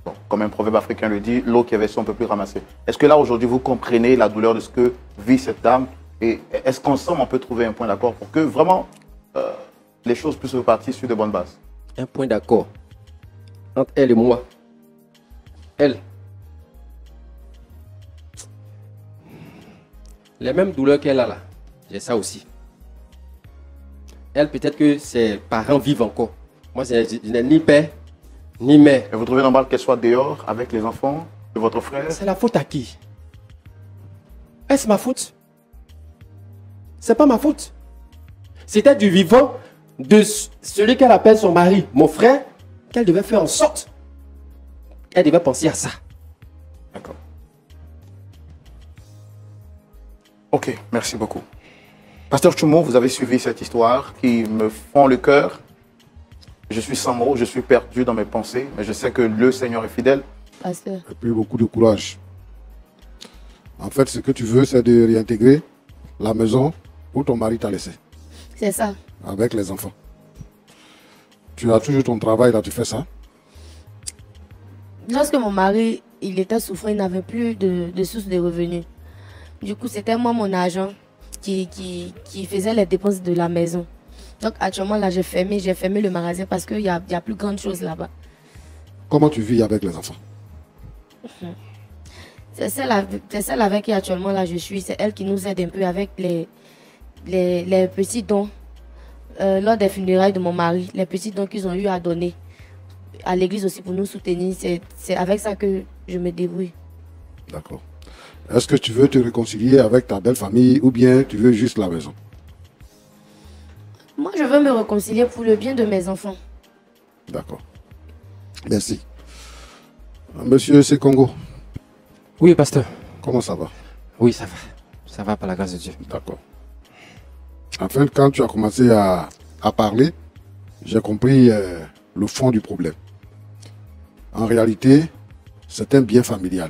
Bon, comme un proverbe africain le dit, l'eau qui avait son peut plus ramasser. Est-ce que là aujourd'hui vous comprenez la douleur de ce que vit cette dame? Et est-ce qu'ensemble on peut trouver un point d'accord pour que vraiment les choses puissent repartir sur de bonnes bases? Un point d'accord entre elle et moi. Elle. Les mêmes douleurs qu'elle a là, j'ai ça aussi. Elle, peut-être que ses parents vivent encore. Moi, je n'ai ni père, ni mère. Et vous trouvez normal qu'elle soit dehors avec les enfants de votre frère? C'est la faute à qui? Est-ce ma faute? C'est pas ma faute. C'était du vivant de celui qu'elle appelle son mari, mon frère, qu'elle devait faire en sorte. Elle devait penser à ça. D'accord. Ok, merci beaucoup. Pasteur Tchoumou, vous avez suivi cette histoire qui me fend le cœur. Je suis sans mots, je suis perdu dans mes pensées, mais je sais que le Seigneur est fidèle. Pasteur. Et puis beaucoup de courage. En fait, ce que tu veux, c'est de réintégrer la maison où ton mari t'a laissé. C'est ça. Avec les enfants. Tu as toujours ton travail, là, tu fais ça. Lorsque mon mari, il était souffrant, il n'avait plus de source de revenus. Du coup, c'était moi, mon agent, qui faisait les dépenses de la maison. Donc actuellement, là, j'ai fermé le magasin parce qu'il y a plus grande chose là-bas. Comment tu vis avec les enfants? C'est celle avec qui actuellement là je suis. C'est elle qui nous aide un peu avec les petits dons. Lors des funérailles de mon mari, les petits dons qu'ils ont eu à donner à l'église aussi pour nous soutenir. C'est avec ça que je me débrouille. D'accord. Est-ce que tu veux te réconcilier avec ta belle famille ou bien tu veux juste la maison? Moi, je veux me réconcilier pour le bien de mes enfants. D'accord. Merci. Monsieur Sekongo. Oui, pasteur. Comment ça va? Oui, ça va. Ça va par la grâce de Dieu. D'accord. En fait, quand tu as commencé à parler, j'ai compris le fond du problème. En réalité, c'est un bien familial.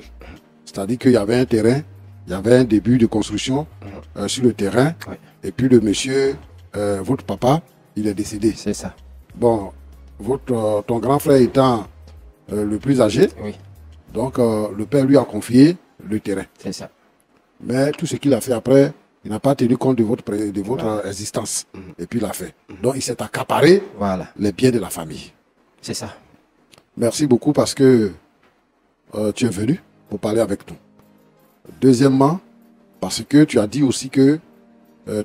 C'est-à-dire qu'il y avait un terrain, il y avait un début de construction sur le terrain, oui. Et puis le monsieur, votre papa, il est décédé. C'est ça. Bon, ton grand frère étant le plus âgé, oui. Donc le père lui a confié le terrain. C'est ça. Mais tout ce qu'il a fait après, il n'a pas tenu compte de votre existence. Et puis il l'a fait. Donc il s'est accaparé les biens de la famille. C'est ça. Merci beaucoup parce que tu es venu pour parler avec nous. Deuxièmement, parce que tu as dit aussi que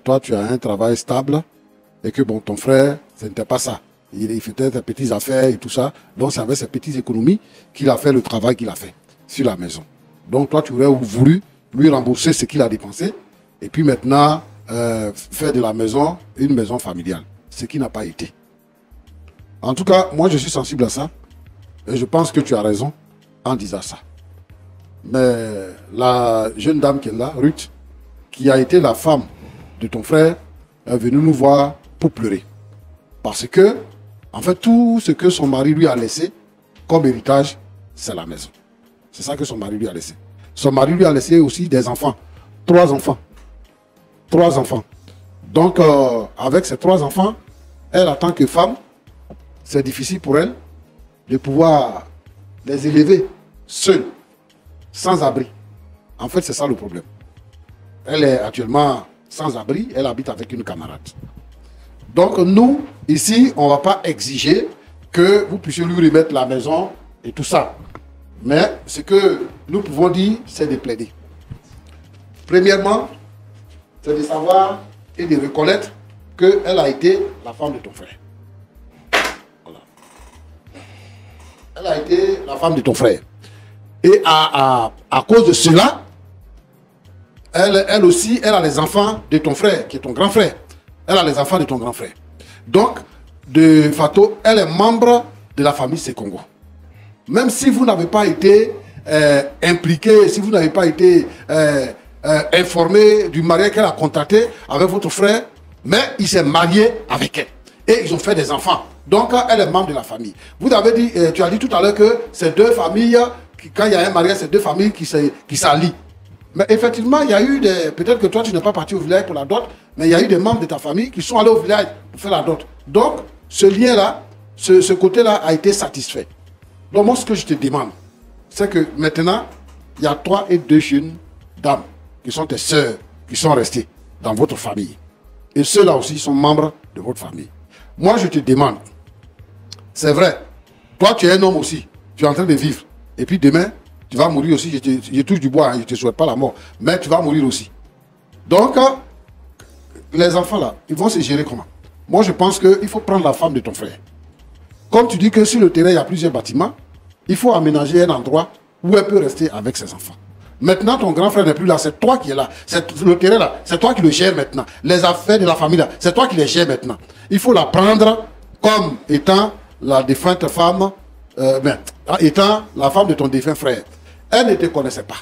toi, tu as un travail stable et que bon, ton frère, ce n'était pas ça. Il faisait des petites affaires et tout ça. Donc, c'est avec ses petites économies qu'il a fait le travail qu'il a fait sur la maison. Donc, toi, tu aurais voulu lui rembourser ce qu'il a dépensé et puis maintenant faire de la maison une maison familiale. Ce qui n'a pas été. En tout cas, moi, je suis sensible à ça et je pense que tu as raison en disant ça. Mais la jeune dame qui est là, Ruth, qui a été la femme de ton frère, est venue nous voir pour pleurer. Parce que, en fait, tout ce que son mari lui a laissé comme héritage, c'est la maison. C'est ça que son mari lui a laissé. Son mari lui a laissé aussi des enfants. 3 enfants. 3 enfants. Donc, avec ces 3 enfants, elle, en tant que femme, c'est difficile pour elle de pouvoir les élever seule, sans abri. En fait, c'est ça le problème. Elle est actuellement sans abri, elle habite avec une camarade. Donc nous, ici, on ne va pas exiger que vous puissiez lui remettre la maison et tout ça. Mais ce que nous pouvons dire, c'est de plaider. Premièrement, c'est de savoir et de reconnaître qu'elle a été la femme de ton frère. Voilà. Elle a été la femme de ton frère. Et à cause de cela, elle aussi, elle a les enfants de ton frère, qui est ton grand frère. Elle a les enfants de ton grand frère. Donc, de facto, elle est membre de la famille Sekongo. Même si vous n'avez pas été impliqué, si vous n'avez pas été informé du mariage qu'elle a contracté avec votre frère, mais il s'est marié avec elle. Et ils ont fait des enfants. Donc, elle est membre de la famille. Vous avez dit, tu as dit tout à l'heure que ces 2 familles, quand il y a un mariage, c'est 2 familles qui s'allient. Mais effectivement, il y a eu des... Peut-être que toi, tu n'es pas parti au village pour la dot, mais il y a eu des membres de ta famille qui sont allés au village pour faire la dot. Donc, ce lien-là, ce côté-là a été satisfait. Donc, moi, ce que je te demande, c'est que maintenant, il y a 3 et 2 jeunes dames qui sont tes sœurs, qui sont restées dans votre famille. Et ceux-là aussi sont membres de votre famille. Moi, je te demande, c'est vrai, toi, tu es un homme aussi, tu es en train de vivre. Et puis demain, tu vas mourir aussi, je touche du bois, hein, je ne te souhaite pas la mort, mais tu vas mourir aussi. Donc, les enfants là, ils vont se gérer comment? Moi, je pense qu'il faut prendre la femme de ton frère. Comme tu dis que sur le terrain, il y a plusieurs bâtiments, il faut aménager un endroit où elle peut rester avec ses enfants. Maintenant, ton grand frère n'est plus là, c'est toi qui es là. Le terrain là, c'est toi qui le gères maintenant. Les affaires de la famille là, c'est toi qui les gères maintenant. Il faut la prendre comme étant la défunte femme, étant la femme de ton défunt frère. Elle ne te connaissait pas.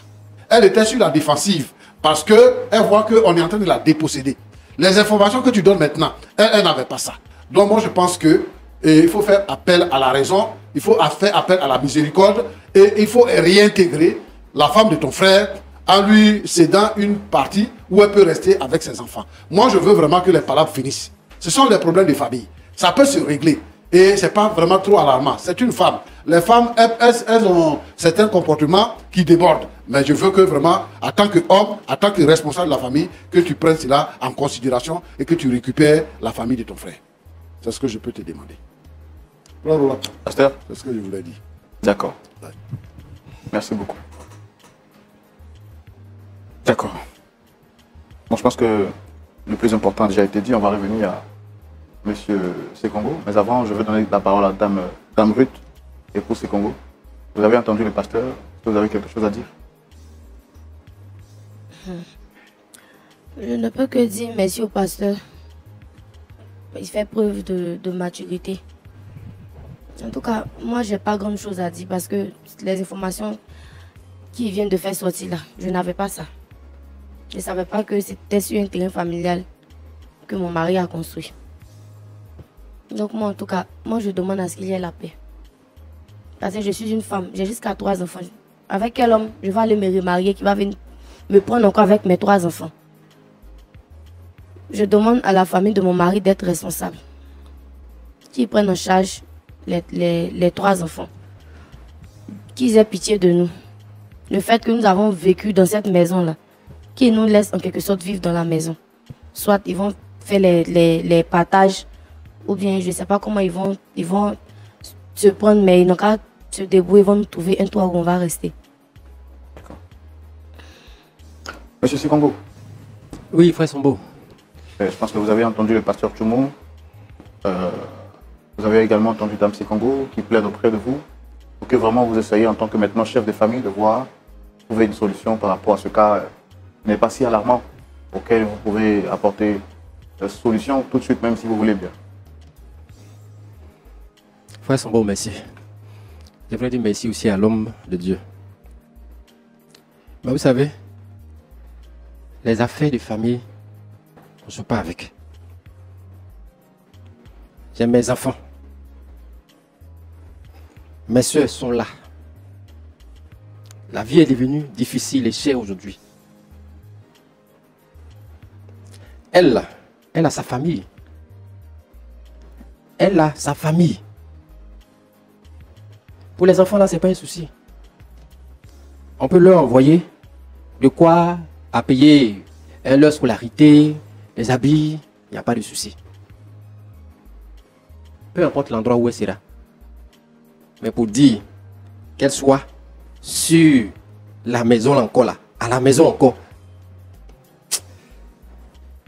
Elle était sur la défensive parce qu'elle voit qu'on est en train de la déposséder. Les informations que tu donnes maintenant, elle n'avait pas ça. Donc moi je pense qu'il faut faire appel à la raison, il faut faire appel à la miséricorde et il faut réintégrer la femme de ton frère en lui cédant une partie où elle peut rester avec ses enfants. Moi je veux vraiment que les palabres finissent. Ce sont des problèmes de famille. Ça peut se régler. Et ce n'est pas vraiment trop alarmant. C'est une femme. Les femmes, elles ont certains comportements qui débordent. Mais je veux que vraiment, en tant qu'homme, en tant que responsable de la famille, que tu prennes cela en considération et que tu récupères la famille de ton frère. C'est ce que je peux te demander. Pasteur, c'est ce que je voulais dire. D'accord. Ouais. Merci beaucoup. D'accord. Bon, je pense que le plus important a déjà été dit. On va revenir à Monsieur Sekongo. Mais avant, je vais donner la parole à Dame Ruth et pour Sekongo. Vous avez entendu le pasteur. Est-ce que vous avez quelque chose à dire? Je ne peux que dire merci au pasteur. Il fait preuve de maturité. En tout cas, moi, je n'ai pas grand chose à dire parce que les informations qui viennent de faire sortir là, je n'avais pas ça. Je ne savais pas que c'était sur un terrain familial que mon mari a construit. Donc moi, en tout cas, moi, je demande à ce qu'il y ait la paix. Parce que je suis une femme, j'ai jusqu'à 3 enfants. Avec quel homme je vais aller me remarier qui va venir me prendre encore avec mes 3 enfants? Je demande à la famille de mon mari d'être responsable. Qu'ils prennent en charge les 3 enfants. Qu'ils aient pitié de nous. Le fait que nous avons vécu dans cette maison-là, qui nous laissent en quelque sorte vivre dans la maison. Soit ils vont faire les partages, ou bien je ne sais pas comment ils vont se prendre, mais ils n'ont qu'à se débrouiller, ils vont nous trouver un toit où on va rester. Monsieur Sikongo. Oui, frère Sombo. Je pense que vous avez entendu le pasteur Tchoumou. Vous avez également entendu Dame Sikongo qui plaide auprès de vous pour que vraiment vous essayez en tant que maintenant chef de famille de voir, trouver une solution par rapport à ce cas qui n'est pas si alarmant, auquel vous pouvez apporter la solution tout de suite, même si vous voulez bien. Frère Sombo, merci. Je voudrais dire merci aussi à l'homme de Dieu. Mais vous savez, les affaires de famille, on ne joue pas avec. J'ai mes enfants. Mes soeurs sont là. La vie est devenue difficile et chère aujourd'hui. Elle a sa famille. Elle a sa famille. Pour les enfants, là, ce n'est pas un souci. On peut leur envoyer de quoi à payer leur scolarité, les habits, il n'y a pas de souci. Peu importe l'endroit où elle sera. Mais pour dire qu'elle soit sur la maison encore là, à la maison encore,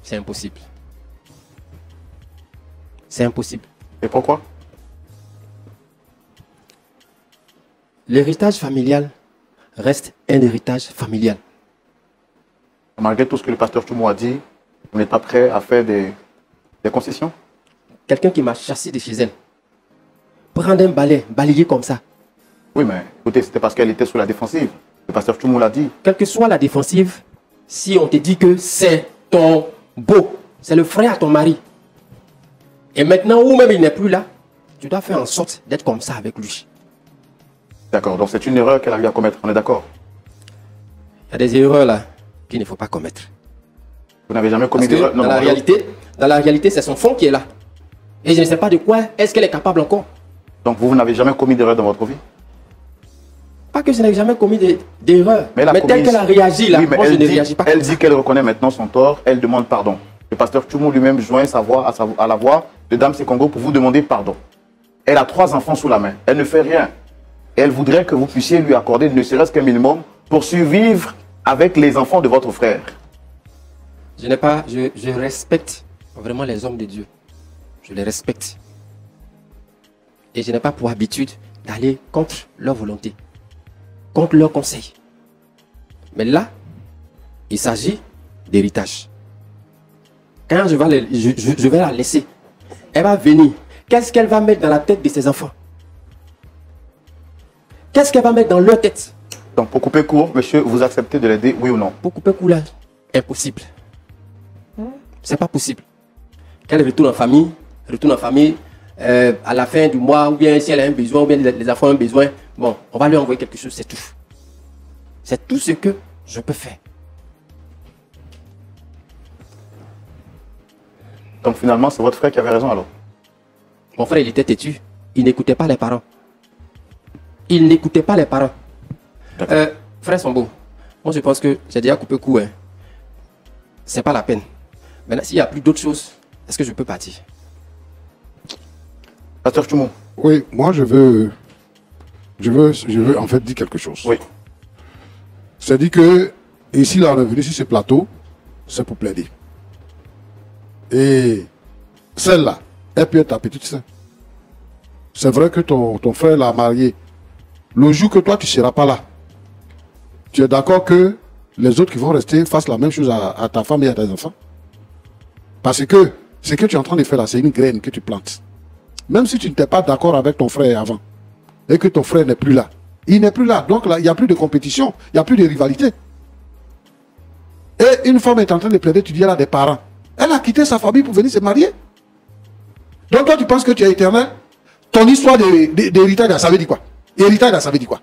c'est impossible. C'est impossible. Et pourquoi? L'héritage familial reste un héritage familial. Malgré tout ce que le pasteur Tchoumou a dit, vous n'êtes pas prêt à faire des concessions? Quelqu'un qui m'a chassé de chez elle, prendre un balai, balayer comme ça. Oui, mais écoutez, c'était parce qu'elle était sous la défensive. Le pasteur Tchoumou l'a dit. Quelle que soit la défensive, si on te dit que c'est ton beau, c'est le frère à ton mari, et maintenant, ou même il n'est plus là, tu dois faire en sorte d'être comme ça avec lui. D'accord, donc c'est une erreur qu'elle a eu à commettre, on est d'accord? Il y a des erreurs là qu'il ne faut pas commettre. Vous n'avez jamais commis d'erreur? Dans la réalité, c'est son fond qui est là. Et je ne sais pas de quoi est-ce qu'elle est capable encore. Donc vous n'avez jamais commis d'erreur dans votre vie? Pas que je n'ai jamais commis d'erreur. Mais telle qu'elle a réagi là, oui, mais moi je ne réagis pas. Elle dit qu'elle reconnaît maintenant son tort, elle demande pardon. Le pasteur Tchoumou lui-même joint sa voix à la voix de Dame Sikongo pour vous demander pardon. Elle a 3 enfants sous la main, elle ne fait rien. Elle voudrait que vous puissiez lui accorder ne serait-ce qu'un minimum pour survivre avec les enfants de votre frère. Je respecte vraiment les hommes de Dieu. Je les respecte. Et je n'ai pas pour habitude d'aller contre leur volonté, contre leurs conseils. Mais là, il s'agit d'héritage. Quand je vais la laisser, elle va venir. Qu'est-ce qu'elle va mettre dans la tête de ses enfants? Qu'est-ce qu'elle va mettre dans leur tête? Donc pour couper court, monsieur, vous acceptez de l'aider, oui ou non? Pour couper court là, impossible. C'est pas possible. Qu'elle retourne en famille, à la fin du mois, ou bien si elle a un besoin, ou bien les enfants ont un besoin, bon, on va lui envoyer quelque chose, c'est tout. C'est tout ce que je peux faire. Donc finalement, c'est votre frère qui avait raison alors? Mon frère, il était têtu. Il n'écoutait pas les parents. Il n'écoutait pas les parents. Frère Sombo, moi je pense que j'ai déjà coupé court. C'est pas la peine. Maintenant, s'il n'y a plus d'autres choses, est-ce que je peux partir? Pasteur Tchoumou. Oui, moi je veux en fait dire quelque chose. Oui. C'est-à-dire que ici, là, on est venu sur ce plateau, c'est pour plaider. Et celle-là, elle peut être ta petite sœur. C'est vrai que ton frère l'a mariée. Le jour que toi, tu ne seras pas là, tu es d'accord que les autres qui vont rester fassent la même chose à ta femme et à tes enfants? Parce que ce que tu es en train de faire là, c'est une graine que tu plantes. Même si tu n'étais pas d'accord avec ton frère avant, et que ton frère n'est plus là. Il n'est plus là. Donc là, il n'y a plus de compétition, il n'y a plus de rivalité. Et une femme est en train de plaider, tu dis, elle a des parents. Elle a quitté sa famille pour venir se marier. Donc toi, tu penses que tu es éternel? Ton histoire d'héritage, ça veut dire quoi? Héritage, ça veut dire quoi?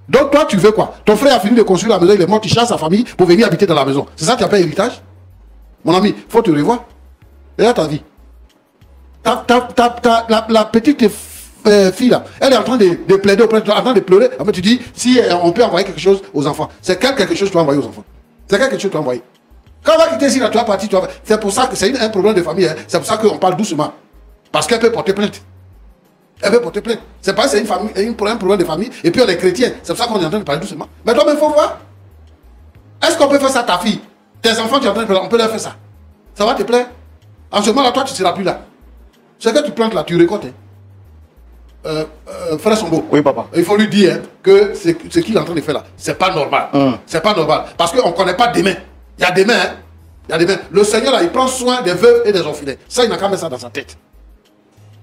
Donc toi, tu veux quoi? Ton frère a fini de construire la maison, il est mort, tu chasses sa famille pour venir habiter dans la maison. C'est ça que tu appelles héritage? Mon ami, il faut te revoir. Regarde ta vie. La petite fille là, elle est en train de plaider, en train de pleurer. Après tu dis, si on peut envoyer quelque chose aux enfants. C'est quel quelque chose que tu vas envoyer aux enfants? C'est quelque chose que tu as envoyé. Quand on va quitter ici, là, tu vas partir, c'est pour ça que c'est un problème de famille. Hein. C'est pour ça qu'on parle doucement. Parce qu'elle peut porter plainte. Elle peut porter plainte. C'est pas c'est un problème de famille. Et puis on est chrétien. C'est pour ça qu'on est en train de parler doucement. Mais toi, il faut voir. Est-ce qu'on peut faire ça à ta fille? Tes enfants, tu es en train de parler, on peut leur faire ça. Ça va te plaire? En ce moment-là, toi, tu ne seras plus là. Ce que tu plantes là, tu récoltes. Frère Sombo. Oui, papa. Il faut lui dire que ce qu'il est en train de faire là, c'est pas normal. C'est pas normal. Parce qu'on ne connaît pas demain. Il y a demain. Hein? Il y a demain. Le Seigneur là, il prend soin des veuves et des orphelins. Ça, il n'a qu'à mettre ça dans sa tête.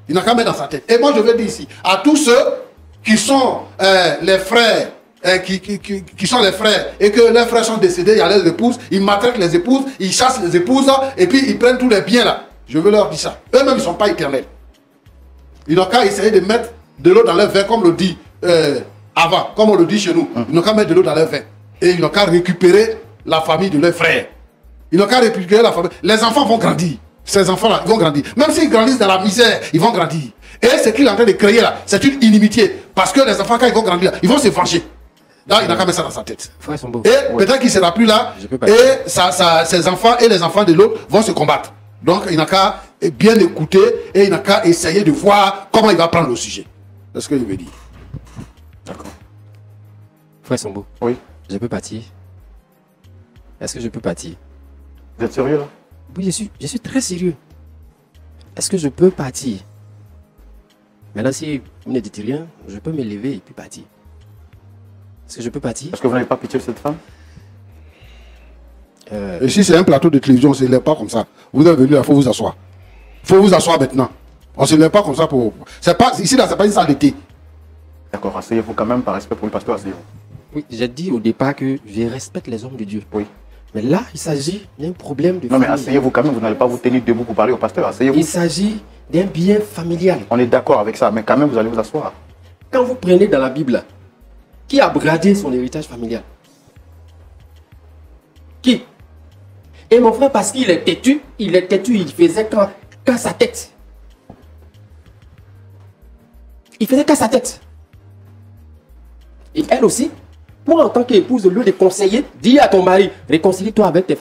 Il n'a qu'à mettre dans sa tête. Et moi, je veux dire ici, à tous ceux qui sont les frères, qui sont les frères, et que leurs frères sont décédés, il y a les épouses, ils maltraitent les épouses, ils chassent les épouses, et puis ils prennent tous les biens là. Je veux leur dire ça. Eux-mêmes, ils ne sont pas éternels. Ils n'ont qu'à essayer de mettre de l'eau dans leur vin, comme on le dit avant, comme on le dit chez nous. Ils n'ont qu'à mettre de l'eau dans leur vin. Et ils n'ont qu'à récupérer la famille de leurs frères. Ils n'ont qu'à récupérer la famille. Les enfants vont grandir. Ces enfants-là vont grandir. Même s'ils grandissent dans la misère, ils vont grandir. Et ce qu'il est en train de créer là, c'est une inimitié. Parce que les enfants, quand ils vont grandir, ils vont se venger. Là, il n'a qu'à mettre ça dans sa tête. Et peut-être qu'il ne sera plus là. Et ses enfants et les enfants de l'autre vont se combattre. Donc, il n'a qu'à bien écouter et il n'a qu'à essayer de voir comment il va prendre le sujet. C'est ce que je veux dire. D'accord. Frère Sombo. Oui. Je peux partir. Est-ce que je peux partir? Vous êtes sérieux là? Oui, je suis très sérieux. Est-ce que je peux partir? Maintenant, si vous ne dites rien, je peux me lever et puis partir. Est-ce que je peux partir? Est-ce que vous n'avez pas pitié de cette femme? Et si c'est un plateau de télévision, on ne se lève pas comme ça. Vous êtes venu là, il faut vous asseoir. Il faut vous asseoir maintenant. On ne se lève pas comme ça pour... Ici, là, ce n'est pas une salle d'été. D'accord, asseyez-vous quand même par respect pour le pasteur, asseyez-vous. Oui, j'ai dit au départ que je respecte les hommes de Dieu. Oui. Mais là, il s'agit d'un problème de famille. Non, mais asseyez-vous quand même, vous n'allez pas vous tenir debout pour parler au pasteur, asseyez-vous. Il s'agit d'un bien familial. On est d'accord avec ça, mais quand même, vous allez vous asseoir. Quand vous prenez dans la Bible, qui a bradé son héritage familial? Qui? Et mon frère, parce qu'il est têtu, il faisait qu'à sa tête. Il faisait qu'à sa tête. Et elle aussi, moi en tant qu'épouse, au lieu de conseiller, dis à ton mari, réconcilie-toi avec